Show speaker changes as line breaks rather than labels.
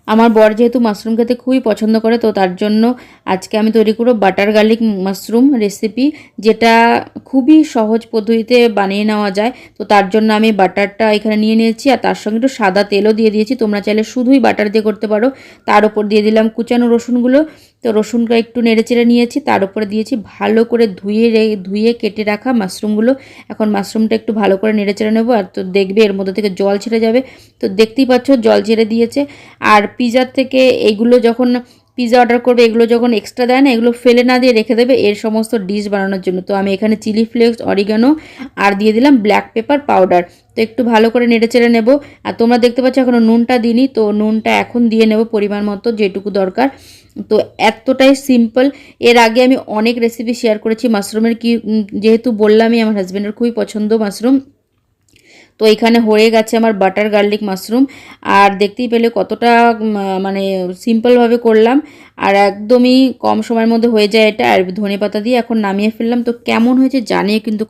আমার বর যেহেতু মাশরুম খেতে খুবই পছন্দ করে, তো তার জন্য আজকে আমি তৈরি করব বাটার গার্লিক মাশরুম রেসিপি, যেটা খুবই সহজ পদ্ধতিতে বানিয়ে নেওয়া যায়। তো তার জন্য আমি বাটারটা এখানে নিয়ে নিয়েছি, আর তার সঙ্গে একটু সাদা তেলও দিয়ে দিয়েছি। তোমরা চাইলে শুধুই বাটার দিয়ে করতে পারো। তার উপর দিয়ে দিলাম কুচানো রসুনগুলো। তো রসুনটা একটু নেড়েচেড়ে নিয়েছি, তার উপরে দিয়েছি ভালো করে ধুয়ে কেটে রাখা মাশরুমগুলো। এখন মাশরুমটা একটু ভালো করে নেড়েচেড়ে নেবো, আর তো দেখবে এর মধ্যে থেকে জল ছেড়ে যাবে। তো দেখতেই পাচ্ছ জল ছেড়ে দিয়েছে। আর পিৎজার থেকে এইগুলো যখন পিৎজা অর্ডার করবে, এগুলো যখন এক্সট্রা দেয় না, এগুলো ফেলে না দিয়ে রেখে দেবে এর সমস্ত ডিশ বানানোর জন্য। তো আমি এখানে চিলি ফ্লেক্স, অরিগানো আর দিয়ে দিলাম ব্ল্যাক পেপার পাউডার। তো একটু ভালো করে নেড়েচেড়ে নেব। আর তোমরা দেখতে পাচ্ছ এখনও নুনটা দিইনি, তো নুনটা এখন দিয়ে নেব পরিমাণ মতো, যেটুকু দরকার। তো এতটাই সিম্পল। এর আগে আমি অনেক রেসিপি শেয়ার করেছি মাশরুমের, যেহেতু বললামই আমার হাজব্যান্ডের খুবই পছন্দ মাশরুম। তো এখানে হয়ে গেছে আমার বাটার গার্লিক মাশরুম। আর দেখতেই পেলে কতটা মানে সিম্পলভাবে করলাম, আর একদমই কম সময়ের মধ্যে হয়ে যায় এটা। আর ধনেপাতা দিয়ে এখন নামিয়ে ফেললাম। তো কেমন হয়েছে জানিয়ে কিন্তু